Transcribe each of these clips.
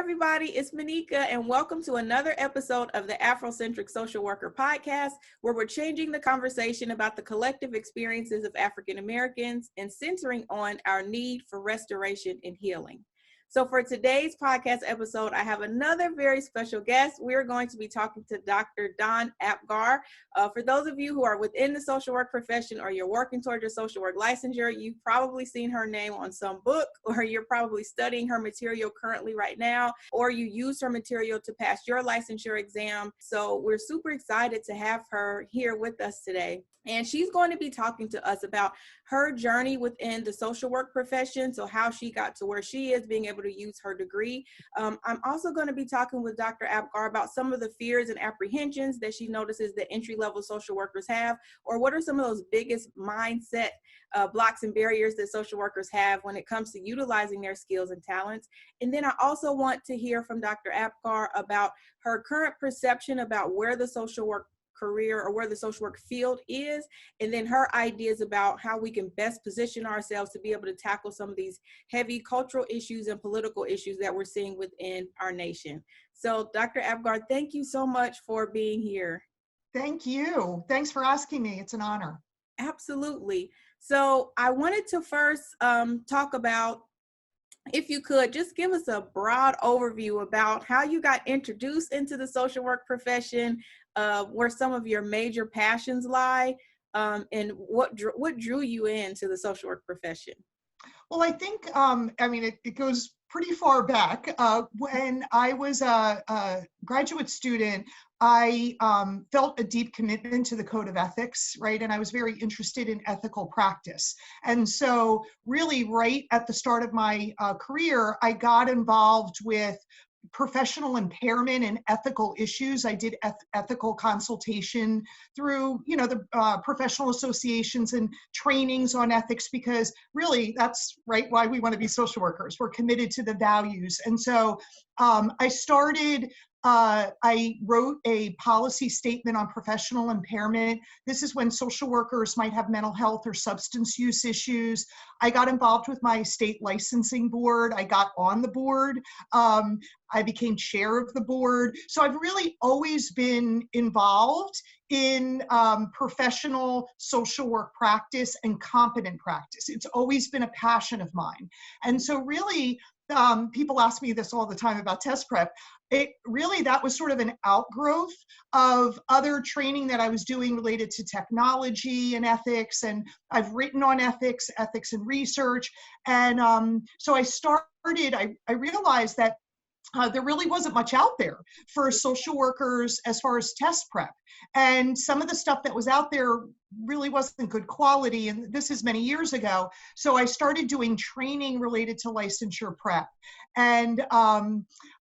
everybody, it's Monica, and welcome to another episode of the Afrocentric Social Worker Podcast, where we're changing the conversation about the collective experiences of African Americans and centering on our need for restoration and healing. So for today's podcast episode, I have another very special guest. We're going to be talking to Dr. Dawn Apgar. For those of you who are within the social work profession or you're working towards your social work licensure, you've probably seen her name on some book, or you're probably studying her material currently right now, or you use her material to pass your licensure exam. So we're super excited to have her here with us today. And she's going to be talking to us about her journey within the social work profession, so how she got to where she is, being able to use her degree. I'm also going to be talking with Dr. Apgar about some of the fears and apprehensions that she notices that entry-level social workers have, or what are some of those biggest mindset blocks and barriers that social workers have when it comes to utilizing their skills and talents. And then I also want to hear from Dr. Apgar about her current perception about where the social work career or where the social work field is, and then her ideas about how we can best position ourselves to be able to tackle some of these heavy cultural issues and political issues that we're seeing within our nation. So Dr. Apgar, thank you so much for being here. Thank you. Thanks for asking me. It's an honor. Absolutely. So I wanted to first talk about, if you could just give us a broad overview about how you got introduced into the social work profession, where some of your major passions lie, and what drew you into the social work profession. Well, I think, it goes pretty far back. When I was a graduate student, I felt a deep commitment to the code of ethics, right? And I was very interested in ethical practice. And so really right at the start of my career, I got involved with professional impairment and ethical issues. I did ethical consultation through, the professional associations and trainings on ethics, because really that's right why we want to be social workers. We're committed to the values. And so I wrote a policy statement on professional impairment. This is when social workers might have mental health or substance use issues. I got involved with my state licensing board. I got on the board. I became chair of the board. So I've really always been involved in professional social work practice and competent practice. It's always been a passion of mine. And so really, people ask me this all the time about test prep. That was sort of an outgrowth of other training that I was doing related to technology and ethics. And I've written on ethics and research. And so I realized that there really wasn't much out there for social workers as far as test prep. And some of the stuff that was out there really wasn't good quality. And this is many years ago. So I started doing training related to licensure prep. And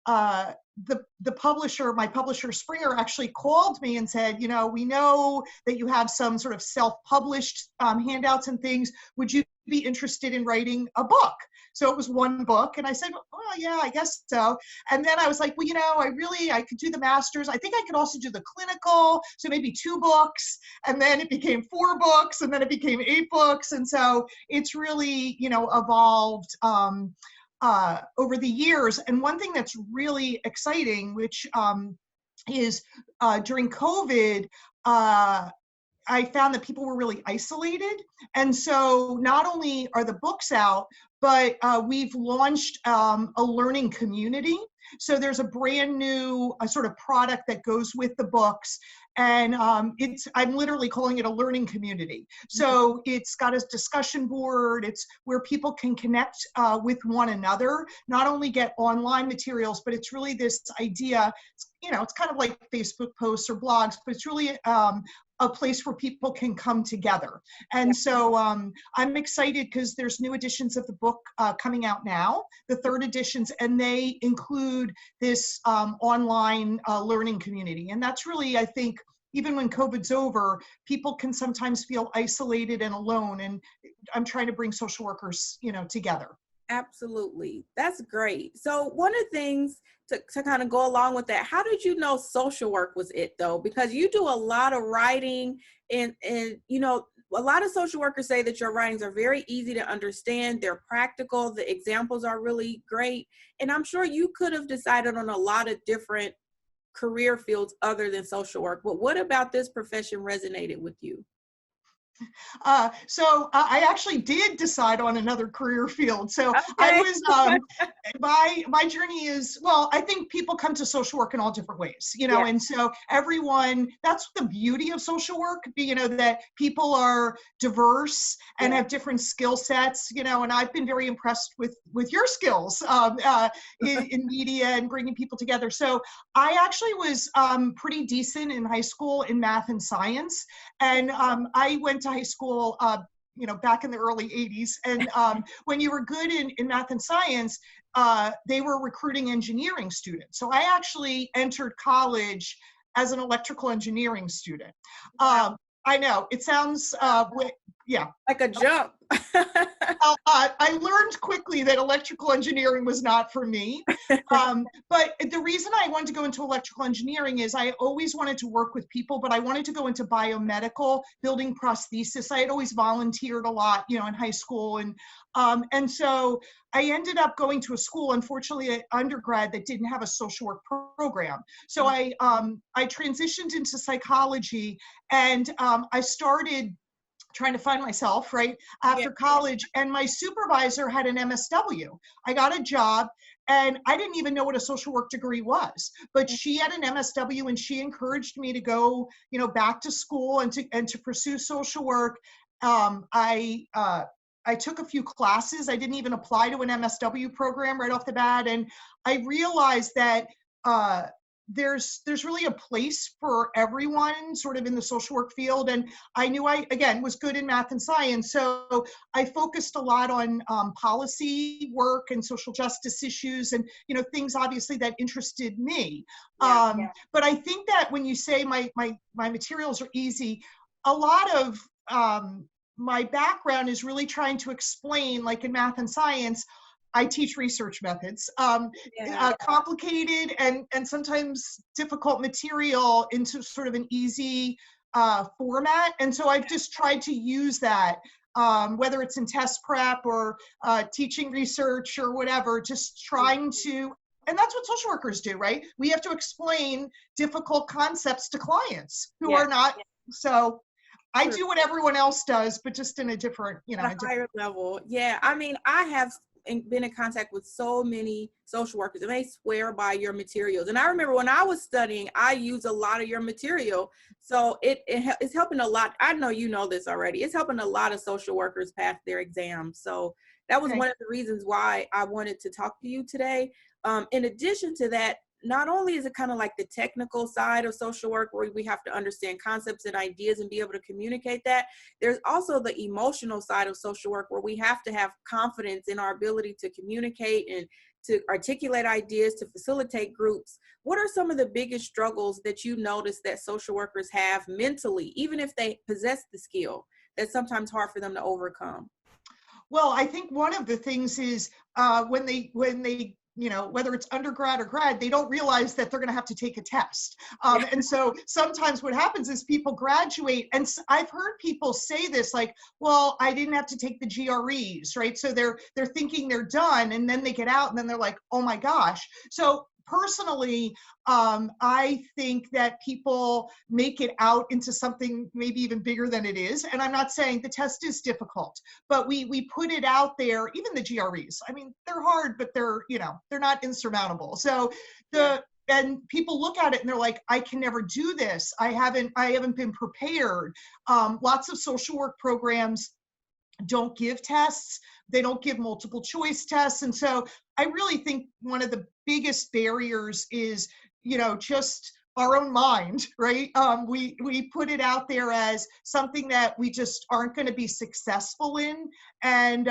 the publisher, my publisher Springer, actually called me and said, we know that you have some sort of self-published handouts and things. Would you be interested in writing a book? So it was one book. And I said, oh yeah, I guess so. And then I was like, well, I could do the master's. I think I could also do the clinical. So maybe 2 books. And then it became 4 books, and then it became 8 books. And so it's really, evolved over the years. And one thing that's really exciting, which is during COVID, I found that people were really isolated. And so not only are the books out, but we've launched a learning community. So there's a brand new sort of product that goes with the books. And I'm literally calling it a learning community. So it's got a discussion board. It's where people can connect with one another, not only get online materials, but it's really this idea, it's kind of like Facebook posts or blogs, but it's really a place where people can come together. And so I'm excited because there's new editions of the book coming out now, the 3rd editions, and they include this online learning community. And that's really, I think, even when COVID's over, people can sometimes feel isolated and alone. And I'm trying to bring social workers, together. Absolutely. That's great. So one of the things to kind of go along with that, how did you know social work was it though? Because you do a lot of writing and a lot of social workers say that your writings are very easy to understand. They're practical. The examples are really great. And I'm sure you could have decided on a lot of different career fields other than social work. But what about this profession resonated with you? So I actually did decide on another career field. So I Okay. was, my journey is, well, I think people come to social work in all different ways, you know, Yeah. and so everyone, that's the beauty of social work, you know, that people are diverse and Yeah. have different skill sets, you know, and I've been very impressed with your skills in media and bringing people together. So I actually was pretty decent in high school in math and science. And I went to high school, you know, back in the early 80s. And when you were good in math and science, they were recruiting engineering students. So I actually entered college as an electrical engineering student. Wow. I know, it sounds, yeah. Like a jump. I learned quickly that electrical engineering was not for me. But the reason I wanted to go into electrical engineering is I always wanted to work with people, but I wanted to go into biomedical, building prosthesis. I had always volunteered a lot, you know, in high school. And so I ended up going to a school, unfortunately, an undergrad that didn't have a social work program. So I transitioned into psychology, and I started trying to find myself right after college, and my supervisor had an MSW. I got a job, and I didn't even know what a social work degree was, but she had an MSW, and she encouraged me to go, you know, back to school and to pursue social work. I took a few classes. I didn't even apply to an MSW program right off the bat, and I realized that there's really a place for everyone sort of in the social work field. And I knew I, again, was good in math and science. So I focused a lot on policy work and social justice issues and, you know, things obviously that interested me. But I think that when you say my materials are easy, a lot of my background is really trying to explain, like in math and science, I teach research methods, complicated and sometimes difficult material into sort of an easy format. And so I've just tried to use that, whether it's in test prep or teaching research or whatever, just trying to, and that's what social workers do, right? We have to explain difficult concepts to clients who are not, so I do what everyone else does, but just in a different, you know, a higher level. Yeah, I mean, I have been in contact with so many social workers, and they swear by your materials. And I remember when I was studying, I used a lot of your material. So it's helping a lot. I know you know this already. It's helping a lot of social workers pass their exams. So that was one of the reasons why I wanted to talk to you today. In addition to that, not only is it kind of like the technical side of social work where we have to understand concepts and ideas and be able to communicate that, there's also the emotional side of social work where we have to have confidence in our ability to communicate and to articulate ideas, to facilitate groups. What are some of the biggest struggles that you notice that social workers have mentally, even if they possess the skill, that's sometimes hard for them to overcome? Well, I think one of the things is when they you know, whether it's undergrad or grad, they don't realize that they're going to have to take a test. And so sometimes what happens is people graduate, and I've heard people say this, like, well, I didn't have to take the GREs, right? So they're thinking they're done, and then they get out, and then they're like, oh my gosh. So personally, I think that people make it out into something maybe even bigger than it is. And I'm not saying the test is difficult, but we put it out there, even the GREs. I mean, they're hard, but they're, you know, they're not insurmountable. So and people look at it and they're like, I can never do this. I haven't been prepared. Lots of social work programs don't give tests. They don't give multiple choice tests. And so I really think one of the biggest barriers is, you know, just our own mind, right? We put it out there as something that we just aren't going to be successful in. And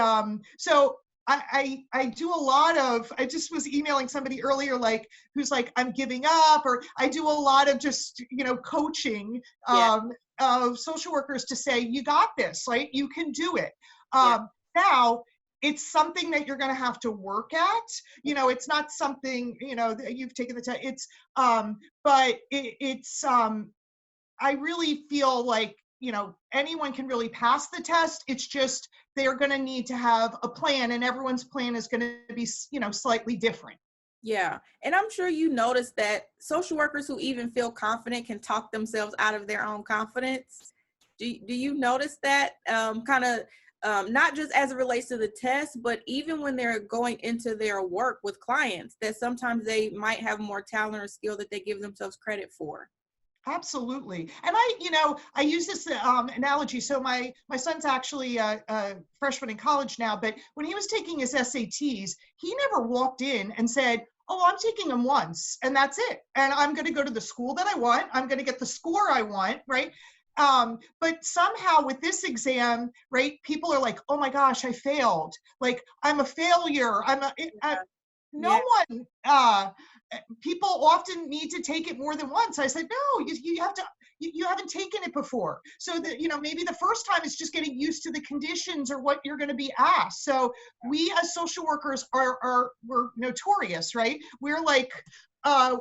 so I do a lot of, I just was emailing somebody earlier, like, who's like, I'm giving up, or I do a lot of just, you know, coaching of social workers to say, you got this, right? You can do it. Now, it's something that you're going to have to work at. You know, it's not something, you know, that you've taken the test. It's, but it's, I really feel like anyone can really pass the test. It's just they're going to need to have a plan, and everyone's plan is going to be, slightly different. Yeah. And I'm sure you noticed that social workers who even feel confident can talk themselves out of their own confidence. Do you notice that not just as it relates to the test, but even when they're going into their work with clients, that sometimes they might have more talent or skill that they give themselves credit for? Absolutely. And I use this analogy. So my son's actually a freshman in college now, but when he was taking his SATs, he never walked in and said, oh, I'm taking them once and that's it. And I'm going to go to the school that I want. I'm going to get the score I want, right? But somehow with this exam, right, people are like, oh my gosh, I failed. Like, I'm a failure. No one, people often need to take it more than once. I said, no, you have to, you haven't taken it before. So that, maybe the first time is just getting used to the conditions or what you're going to be asked. So we as social workers we're notorious, right? We're like,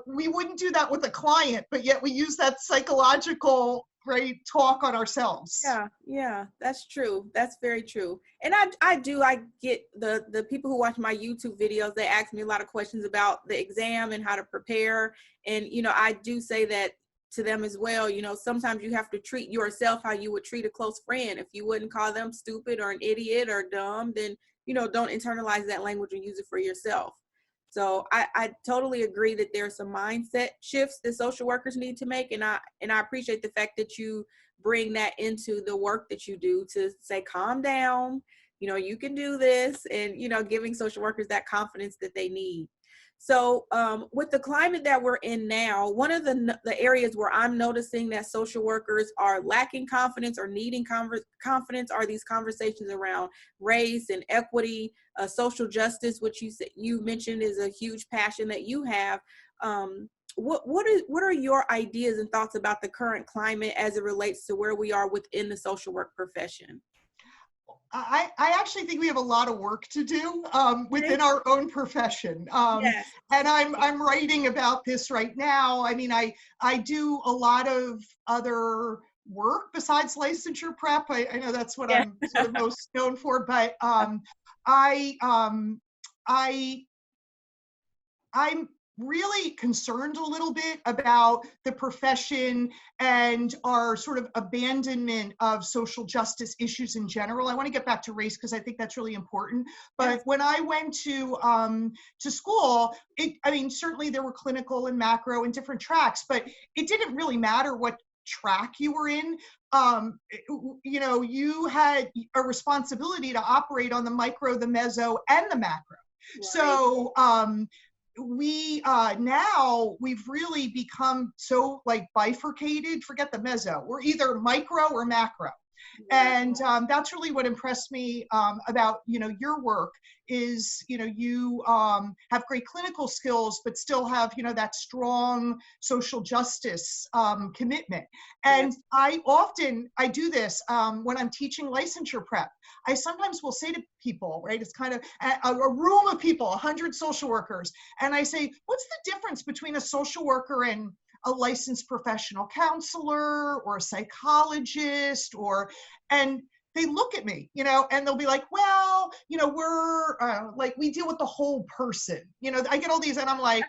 we wouldn't do that with a client, but yet we use that psychological, right, talk on ourselves. Yeah, that's true. That's very true. And I get the people who watch my YouTube videos, they ask me a lot of questions about the exam and how to prepare. And, I do say that to them as well. Sometimes you have to treat yourself how you would treat a close friend. If you wouldn't call them stupid or an idiot or dumb, then, don't internalize that language and use it for yourself. So I totally agree that there are some mindset shifts that social workers need to make. And I appreciate the fact that you bring that into the work that you do to say, calm down, you can do this, and, giving social workers that confidence that they need. So with the climate that we're in now, one of the areas where I'm noticing that social workers are lacking confidence or needing confidence are these conversations around race and equity, social justice, which you mentioned is a huge passion that you have. What are your ideas and thoughts about the current climate as it relates to where we are within the social work profession? I actually think we have a lot of work to do within our own profession. Yes. And I'm writing about this right now. I mean, I do a lot of other work besides licensure prep. I know that's what I'm sort of most known for, but I'm really concerned a little bit about the profession and our sort of abandonment of social justice issues in general. I want to get back to race because I think that's really important. But when I went to school, certainly there were clinical and macro and different tracks, but it didn't really matter what track you were in. You had a responsibility to operate on the micro, the meso, and the macro. Right. So we've really become so like bifurcated, forget the meso, we're either micro or macro. And that's really what impressed me about your work is you have great clinical skills but still have that strong social justice commitment. And I do this when I'm teaching licensure prep. I sometimes will say to people, right, it's kind of a room of people, 100 social workers, and I say, what's the difference between a social worker and a licensed professional counselor or a psychologist? And they look at me, and they'll be like, well, we're like, we deal with the whole person. I get all these, and I'm like,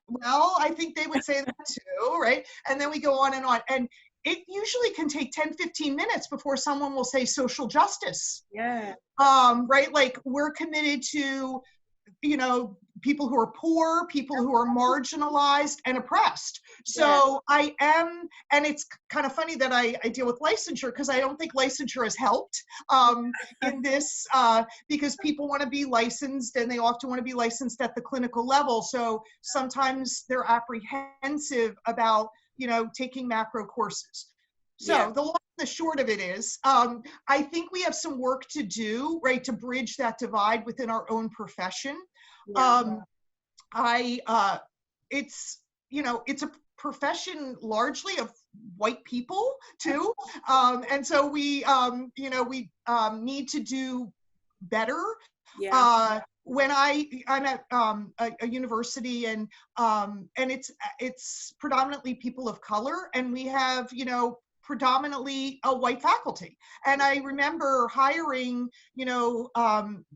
well, I think they would say that too, right? And then we go on and on. And it usually can take 10, 15 minutes before someone will say social justice. Yeah. Right? Like, we're committed to, people who are poor, people who are marginalized and oppressed. So I am, and it's kind of funny that I deal with licensure because I don't think licensure has helped in this because people want to be licensed and they often want to be licensed at the clinical level. So sometimes they're apprehensive about, taking macro courses. So the long and the short of it is, I think we have some work to do, right, to bridge that divide within our own profession. It's a profession largely of white people too. And so we need to do better. When I'm at a university and it's predominantly people of color, and we have, predominantly a white faculty. And I remember hiring,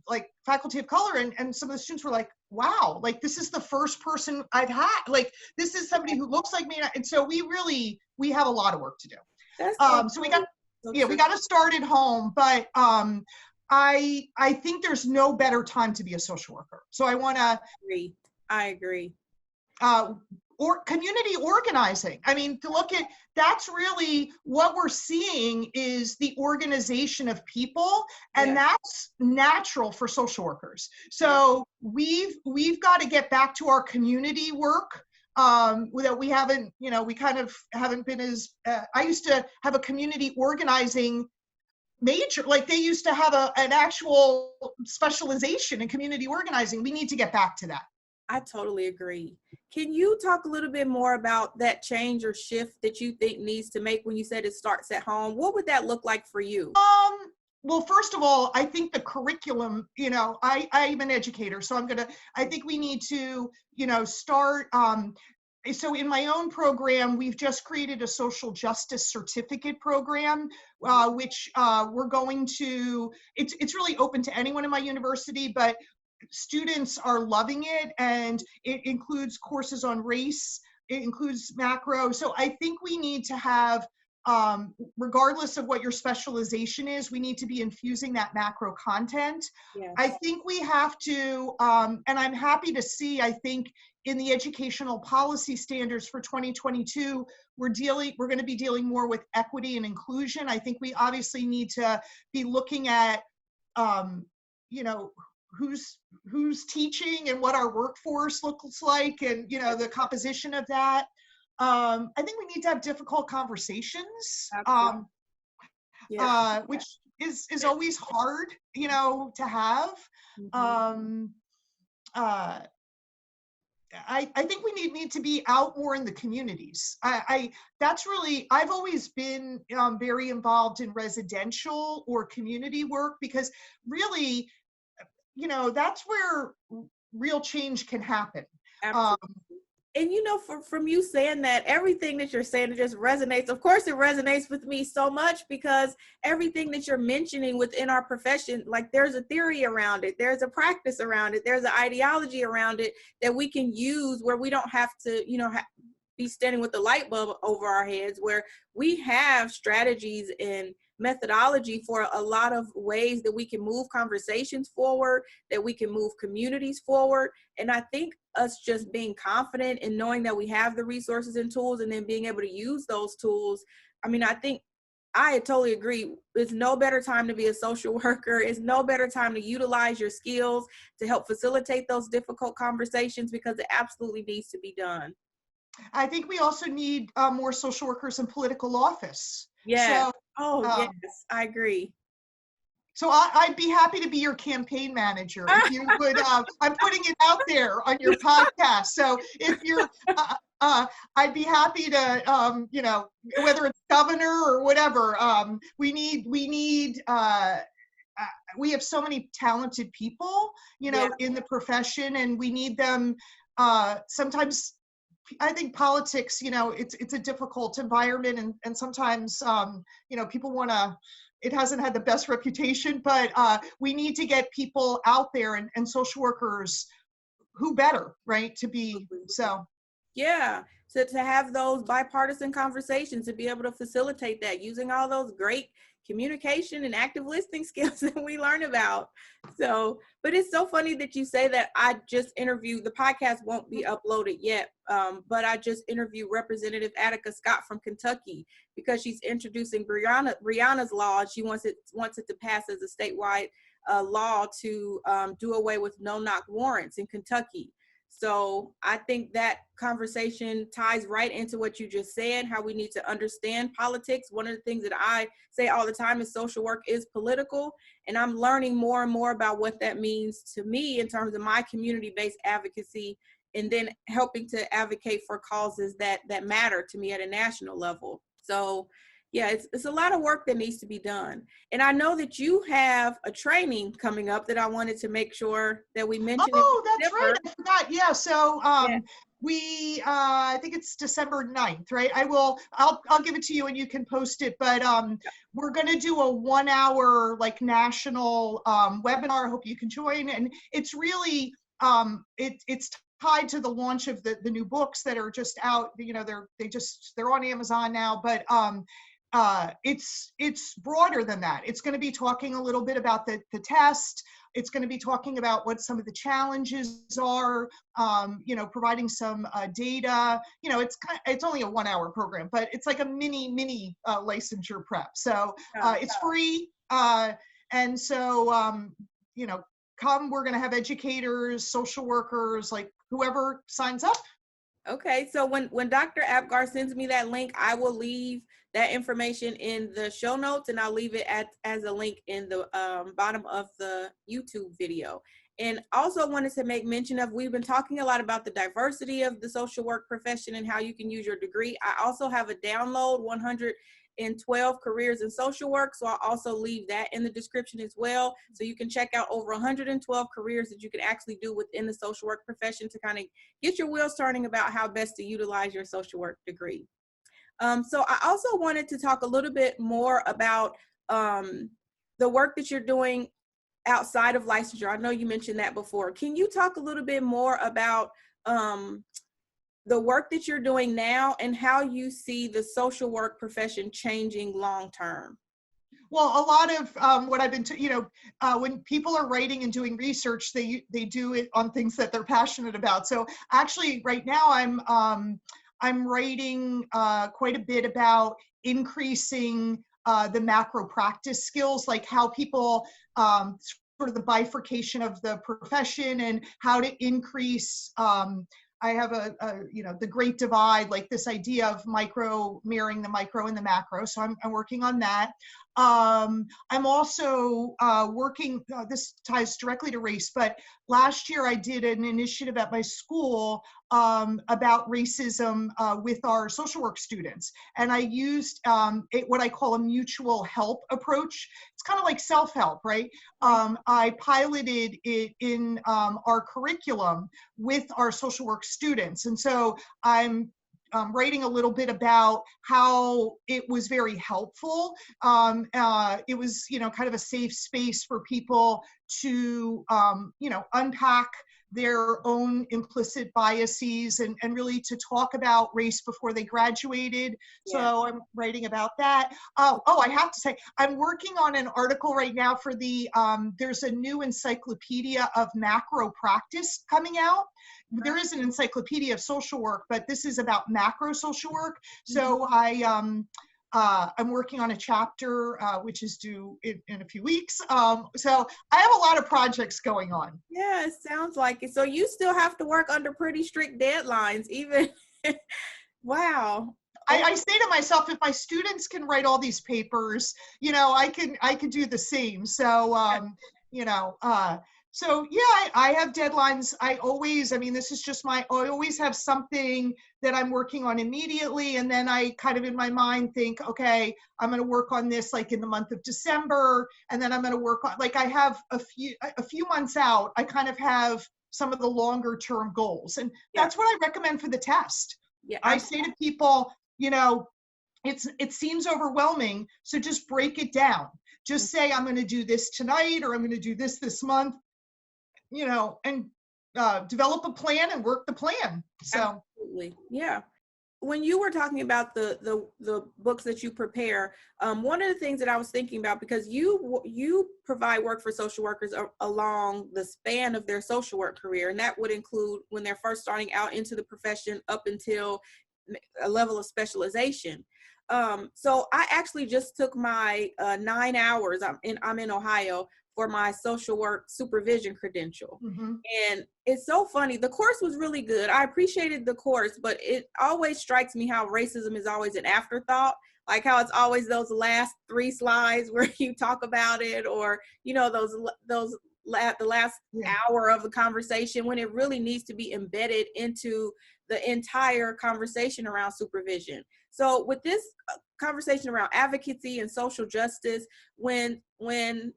like faculty of color, and some of the students were like, wow, like this is the first person I've had, like this is somebody who looks like me. And so we have a lot of work to do. So we got, we got to start at home, but I think there's no better time to be a social worker. So I agree. Or community organizing. I mean, to look at, that's really what we're seeing is the organization of people, and that's natural for social workers. So we've got to get back to our community work. That we haven't, we kind of haven't been as, I used to have a community organizing major, like they used to have an actual specialization in community organizing. We need to get back to that. I totally agree. Can you talk a little bit more about that change or shift that you think needs to make when you said it starts at home? What would that look like for you? Well, first of all, I think the curriculum, I'm an educator, so I think we need to, start, so in my own program, we've just created a social justice certificate program, which we're going to, it's really open to anyone in my university, but students are loving it, and it includes courses on race, it includes macro. So I think we need to have, regardless of what your specialization is, we need to be infusing that macro content. Yes. I think we have to, and I'm happy to see, I think in the educational policy standards for 2022, we're going to be dealing more with equity and inclusion. I think we obviously need to be looking at, who's teaching and what our workforce looks like, and the composition of that. I think we need to have difficult conversations, which is always hard, to have. I think we need to be out more in the communities. I've always been very involved in residential or community work, because really, that's where real change can happen. And from you saying that, everything that you're saying, it just resonates. Of course, it resonates with me so much, because everything that you're mentioning within our profession, like there's a theory around it, there's a practice around it, there's an ideology around it that we can use, where we don't have to, be standing with the light bulb over our heads, where we have strategies and methodology for a lot of ways that we can move conversations forward, that we can move communities forward. And I think us just being confident in knowing that we have the resources and tools, and then being able to use those tools. I think I totally agree. It's no better time to be a social worker. It's no better time to utilize your skills to help facilitate those difficult conversations, because it absolutely needs to be done. I think we also need more social workers in political office. Yeah. Yes, I agree. So I'd be happy to be your campaign manager if you would. I'm putting it out there on your podcast. So if you're, I'd be happy to, whether it's governor or whatever. We have so many talented people, in the profession, and we need them. Sometimes I think politics, it's a difficult environment, and sometimes, people want to, it hasn't had the best reputation, but we need to get people out there, and social workers, who better, right, to be, so. Yeah, to have those bipartisan conversations, to be able to facilitate that, using all those great communication and active listening skills that we learn about. So, but it's so funny that you say that. I just interviewed, the podcast won't be uploaded yet, but I just interviewed Representative Attica Scott from Kentucky, because she's introducing Breonna's law. She wants it to pass as a statewide law to do away with no-knock warrants in Kentucky. So I think that conversation ties right into what you just said, how we need to understand politics. One of the things that I say all the time is social work is political, and I'm learning more and more about what that means to me in terms of my community-based advocacy, and then helping to advocate for causes that matter to me at a national level. So yeah, it's a lot of work that needs to be done. And I know that you have a training coming up that I wanted to make sure that we mention. Oh, that's right. I forgot. Yeah. So I think it's December 9th, right? I'll give it to you and you can post it, but we're going to do a 1 hour like national webinar. I hope you can join. And it's really, it's tied to the launch of the new books that are just out. You know, they're on Amazon now, but it's broader than that. It's going to be talking a little bit about the test. It's going to be talking about what some of the challenges are, you know, providing some data. You know, it's only a 1 hour program, but it's like a mini licensure prep. So it's free. And so, you know, we're going to have educators, social workers, like whoever signs up. Okay, so when Dr. Apgar sends me that link, I will leave that information in the show notes, and I'll leave it as a link in the bottom of the YouTube video. And also wanted to make mention of, we've been talking a lot about the diversity of the social work profession and how you can use your degree. I also have a download, 112 careers in social work. So I'll also leave that in the description as well. So you can check out over 112 careers that you can actually do within the social work profession to kind of get your wheels turning about how best to utilize your social work degree. So I also wanted to talk a little bit more about the work that you're doing outside of licensure. I know you mentioned that before. Can you talk a little bit more about the work that you're doing now and how you see the social work profession changing long term? Well, a lot of what I've been, when people are writing and doing research, they do it on things that they're passionate about. So actually, right now, I'm writing quite a bit about increasing the macro practice skills, like how people sort of the bifurcation of the profession and how to increase. I have the great divide, like this idea of micro mirroring the micro and the macro. So I'm working on that. I'm also working, this ties directly to race, but last year I did an initiative at my school about racism with our social work students. And I used what I call a mutual help approach. It's kind of like self-help, right? I piloted it in our curriculum with our social work students. And so I'm writing a little bit about how it was very helpful. It was, kind of a safe space for people to, unpack their own implicit biases and really to talk about race before they graduated. Yeah. So I'm writing about that. I have to say, I'm working on an article right now for there's a new encyclopedia of macro practice coming out. There is an encyclopedia of social work, but this is about macro social work. So I'm working on a chapter, which is due in a few weeks. So I have a lot of projects going on. Yeah, it sounds like it. So you still have to work under pretty strict deadlines, even. Wow. I say to myself, if my students can write all these papers, I can do the same. So, so yeah, I have deadlines. I always have something that I'm working on immediately. And then I kind of in my mind think, okay, I'm going to work on this like in the month of December. And then I'm going to work on, like I have a few months out, I kind of have some of the longer term goals. And that's what I recommend for the test. Yeah, I say to people, it seems overwhelming. So just break it down. Just say, I'm going to do this tonight, or I'm going to do this month. And develop a plan and work the plan. So absolutely, yeah. When you were talking about the books that you prepare, one of the things that I was thinking about, because you provide work for social workers along the span of their social work career, and that would include when they're first starting out into the profession up until a level of specialization. So I actually just took my 9 hours. I'm in Ohio for my social work supervision credential. Mm-hmm. And it's so funny. The course was really good. I appreciated the course, but it always strikes me how racism is always an afterthought, like how it's always those last 3 slides where you talk about it, or, the last hour of the conversation, when it really needs to be embedded into the entire conversation around supervision. So with this conversation around advocacy and social justice when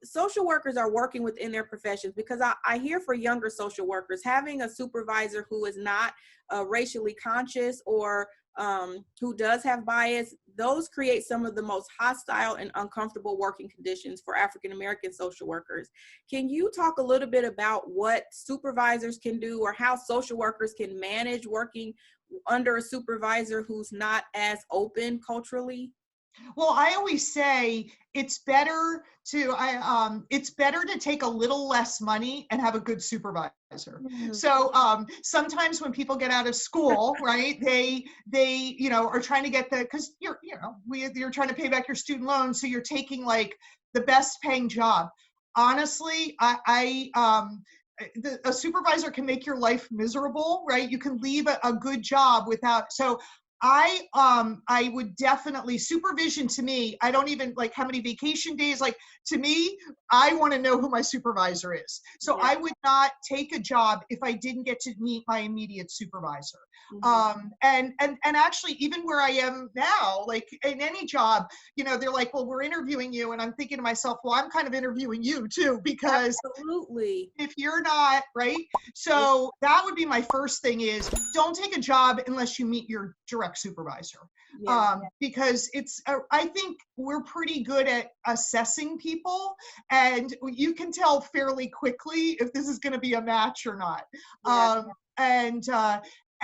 social workers are working within their professions, because I hear for younger social workers, having a supervisor who is not racially conscious or who does have bias, those create some of the most hostile and uncomfortable working conditions for African American social workers. Can you talk a little bit about what supervisors can do or how social workers can manage working under a supervisor who's not as open culturally? Well, I always say it's better to take a little less money and have a good supervisor. Mm. So sometimes when people get out of school, right, they are trying to get because you're trying to pay back your student loan, so you're taking like the best paying job. Honestly, a supervisor can make your life miserable, right? You can leave a good job without. So I would definitely, supervision to me, I don't even like how many vacation days, like to me, I want to know who my supervisor is. So Yeah. I would not take a job if I didn't get to meet my immediate supervisor. Mm-hmm. And actually even where I am now, like in any job, they're like, well, we're interviewing you. And I'm thinking to myself, well, I'm kind of interviewing you too, because Absolutely. if you're not, right? So that would be my first thing is don't take a job unless you meet your direct supervisor. Yeah. Because I think we're pretty good at assessing people and you can tell fairly quickly if this is going to be a match or not. Yeah.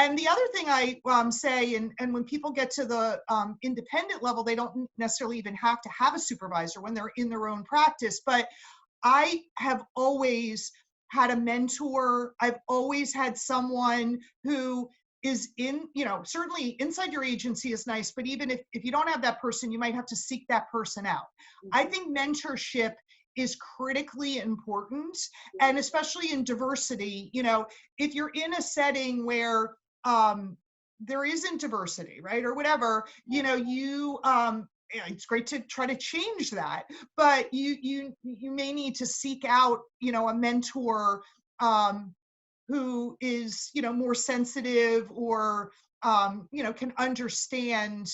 And the other thing I say, and when people get to the independent level, they don't necessarily even have to have a supervisor when they're in their own practice, but I have always had a mentor. I've always had someone who is certainly inside your agency is nice, but even if you don't have that person, you might have to seek that person out. Mm-hmm. I think mentorship is critically important, and especially in diversity, if you're in a setting where there isn't diversity, right, or whatever, it's great to try to change that, but you may need to seek out, a mentor who is, more sensitive or, can understand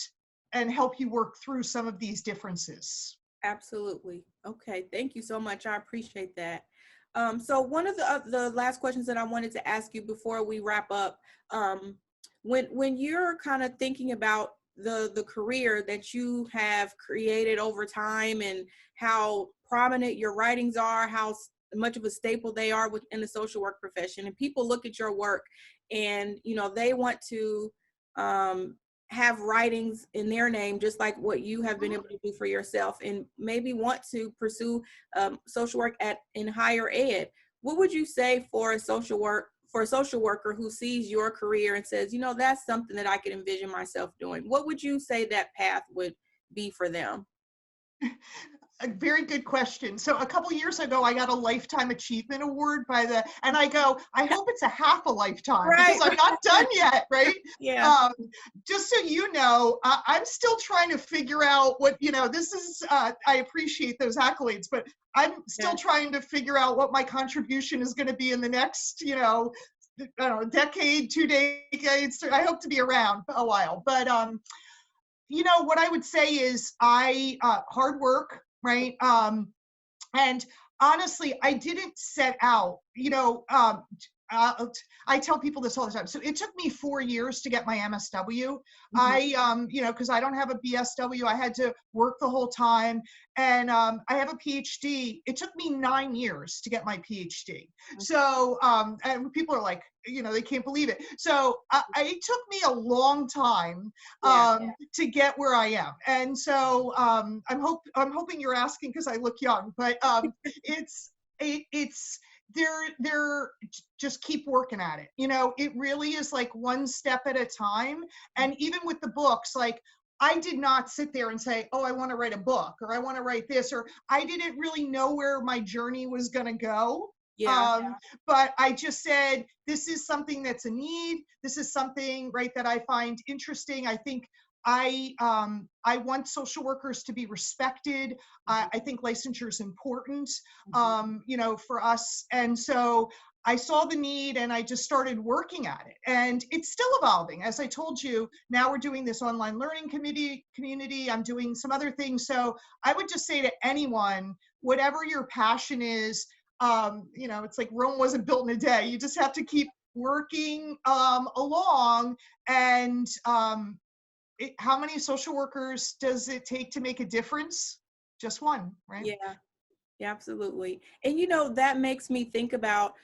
and help you work through some of these differences. Absolutely. Okay. Thank you so much. I appreciate that. So one of the last questions that I wanted to ask you before we wrap up, when you're kind of thinking about the career that you have created over time and how prominent your writings are, how much of a staple they are within the social work profession, and people look at your work and they want to have writings in their name, just like what you have been able to do for yourself, and maybe want to pursue social work in higher ed. What would you say for a social worker who sees your career and says, that's something that I could envision myself doing? What would you say that path would be for them? A very good question. So a couple years ago, I got a Lifetime Achievement Award and I go, I hope it's a half a lifetime, Right. because I'm not done yet, right? Yeah. Just so you know, I'm still trying to figure out what, this is, I appreciate those accolades, but I'm still trying to figure out what my contribution is going to be in the next, I don't know, decade, 2 decades. I hope to be around a while, but, what I would say is hard work, right? And honestly, I didn't set out, I tell people this all the time. So it took me 4 years to get my MSW. Mm-hmm. Because I don't have a BSW, I had to work the whole time. And I have a PhD. It took me 9 years to get my PhD. So, and people are like, they can't believe it. So it took me a long time to get where I am. And so I'm hoping you're asking because I look young, but they're just keep working at it. It really is like one step at a time. And even with the books, like I did not sit there and say, oh, I want to write a book or I want to write this, or I didn't really know where my journey was going to go. But I just said, this is something that's a need. This is something, right, that I find interesting. I think I want social workers to be respected. I think licensure is important, for us. And so I saw the need and I just started working at it. And it's still evolving. As I told you, now we're doing this online learning community. I'm doing some other things. So I would just say to anyone, whatever your passion is, it's like Rome wasn't built in a day. You just have to keep working along. And how many social workers does it take to make a difference? Just one, right? Yeah, absolutely. And that makes me think about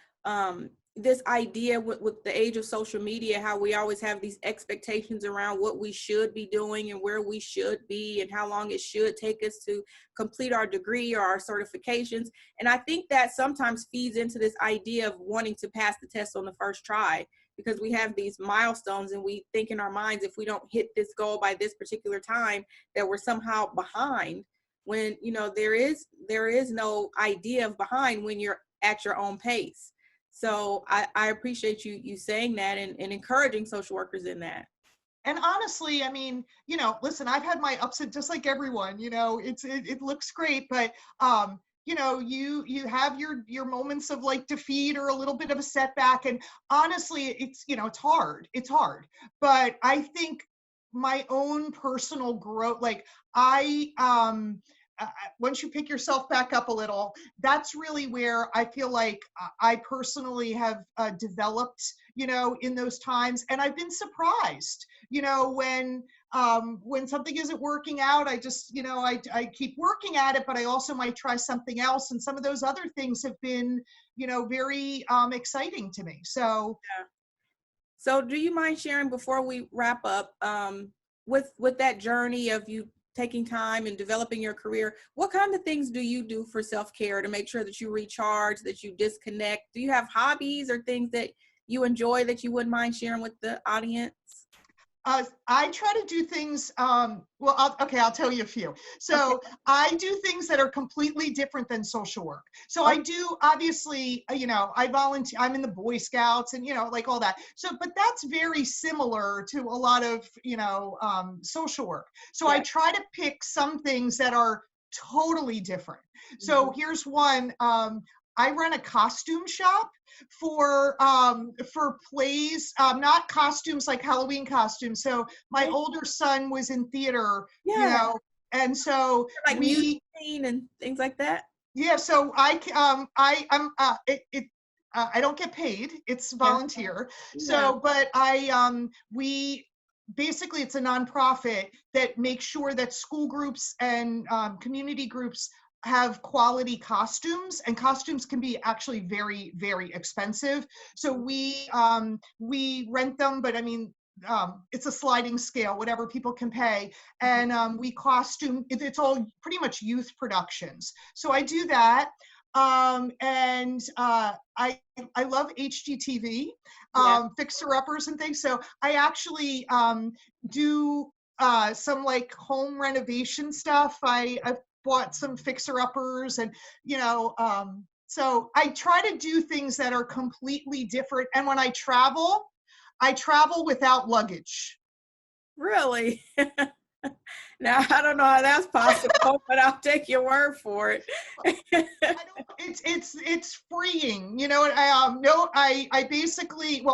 this idea with the age of social media, how we always have these expectations around what we should be doing and where we should be and how long it should take us to complete our degree or our certifications. And I think that sometimes feeds into this idea of wanting to pass the test on the first try, because we have these milestones and we think in our minds, if we don't hit this goal by this particular time, that we're somehow behind, when there is no idea of behind when you're at your own pace. So I appreciate you saying that and encouraging social workers in that. And honestly, I mean, listen, I've had my ups and just like everyone, it looks great, but you have your moments of like defeat or a little bit of a setback. And honestly, it's hard. But I think my own personal growth, like once you pick yourself back up a little, that's really where I feel like I personally have developed, in those times. And I've been surprised, when something isn't working out, I just, I keep working at it, but I also might try something else. And some of those other things have been, very exciting to me. So, yeah. So do you mind sharing before we wrap up, with that journey of you taking time and developing your career, what kind of things do you do for self-care to make sure that you recharge, that you disconnect? Do you have hobbies or things that you enjoy that you wouldn't mind sharing with the audience? I try to do things, I'll tell you a few. So okay. I do things that are completely different than social work. So I do, obviously, I volunteer, I'm in the Boy Scouts and, like all that. So, but that's very similar to a lot of, social work. So yeah. I try to pick some things that are totally different. So here's one. I run a costume shop for plays, not costumes like Halloween costumes. So my older son was in theater, and so like music and things like that. Yeah, so I don't get paid; it's volunteer. Yeah. So, but we basically, it's a nonprofit that makes sure that school groups and community groups have quality costumes, and costumes can be actually very, very expensive. So we rent them, but I mean, it's a sliding scale, whatever people can pay. And we costume, it's all pretty much youth productions. So I do that. And I love HGTV, fixer-uppers and things. So I actually do some like home renovation stuff. I've bought some fixer-uppers and, so I try to do things that are completely different. And when I travel without luggage. Really? Now, I don't know how that's possible, but I'll take your word for it. It's freeing, I basically,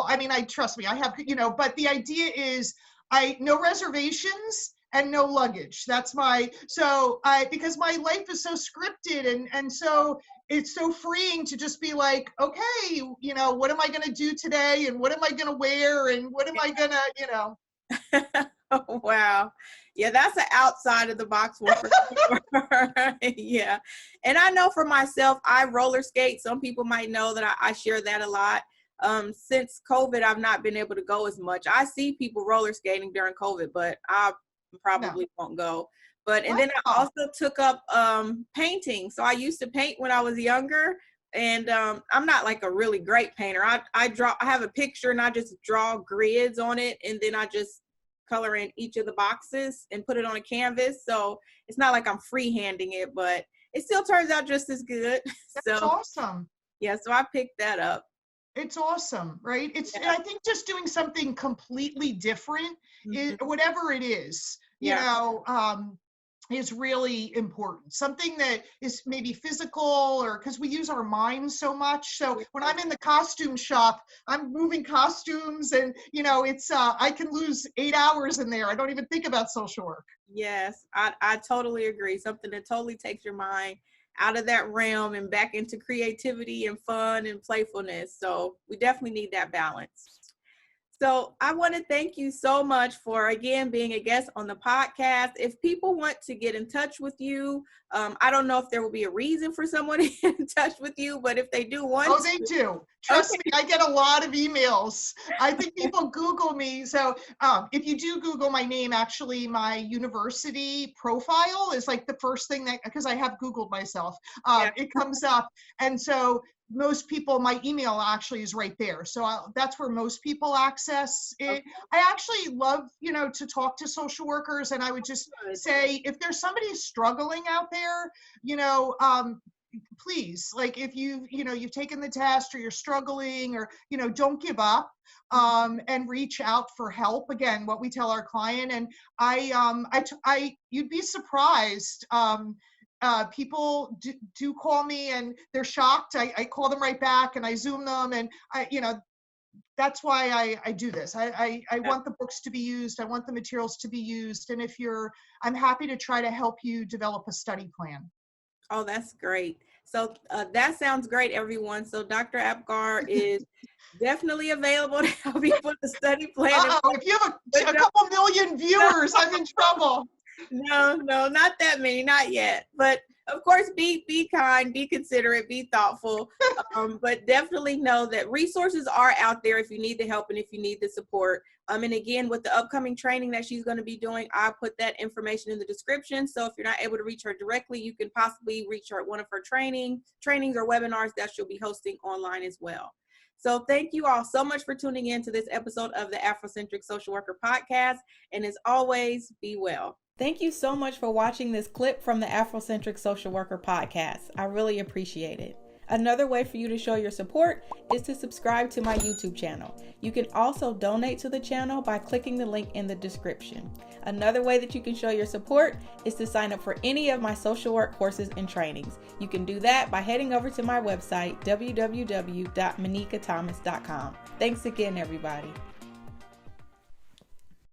trust me, I have, but the idea is no reservations and no luggage. That's because my life is so scripted and so it's so freeing to just be like, okay, what am I going to do today? And what am I going to wear? And what am I going to, Oh, wow. Yeah, that's an outside of the box one for sure. Yeah. And I know for myself, I roller skate. Some people might know that I share that a lot. Since COVID, I've not been able to go as much. I see people roller skating during COVID, but I probably won't go. And then I also took up painting. So I used to paint when I was younger, and I'm not like a really great painter. I have a picture and I just draw grids on it, and then I just color in each of the boxes and put it on a canvas. So it's not like I'm freehanding it, but it still turns out just as good. That's awesome. Yeah, so I picked that up. It's awesome, right? I think just doing something completely different, whatever it is, is really important. Something that is maybe physical, or because we use our minds so much. So when I'm in the costume shop, I'm moving costumes, and it's I can lose 8 hours in there. I don't even think about social work. Yes, I totally agree. Something that totally takes your mind out of that realm and back into creativity and fun and playfulness. So we definitely need that balance. So I want to thank you so much for, again, being a guest on the podcast. If people want to get in touch with you, I don't know if there will be a reason for someone to get in touch with you, but if they do want to. They do. Trust me, I get a lot of emails. I think people Google me. So if you do Google my name, actually my university profile is like the first thing that, because I have Googled myself, it comes up. And so most people, my email actually is right there. So that's where most people access it. Okay. I actually love, to talk to social workers. And I would just say, if there's somebody struggling out there, please, like if you've taken the test or you're struggling, or, don't give up, and reach out for help. Again, what we tell our client. And you'd be surprised. People do call me and they're shocked. I call them right back and I Zoom them, and that's why I do this. I want the books to be used. I want the materials to be used. And I'm happy to try to help you develop a study plan. Oh, that's great. So that sounds great, everyone. So Dr. Apgar is definitely available to help you put the study plan. If you have a couple million viewers, I'm in trouble. No, not that many, not yet. But of course, be kind, be considerate, be thoughtful. But definitely know that resources are out there if you need the help and if you need the support. And again, with the upcoming training that she's going to be doing, I'll put that information in the description. So if you're not able to reach her directly, you can possibly reach her at one of her trainings or webinars that she'll be hosting online as well. So thank you all so much for tuning in to this episode of the Afrocentric Social Worker Podcast. And as always, be well. Thank you so much for watching this clip from the Afrocentric Social Worker Podcast. I really appreciate it. Another way for you to show your support is to subscribe to my YouTube channel. You can also donate to the channel by clicking the link in the description. Another way that you can show your support is to sign up for any of my social work courses and trainings. You can do that by heading over to my website, www.monicathomas.com. Thanks again, everybody.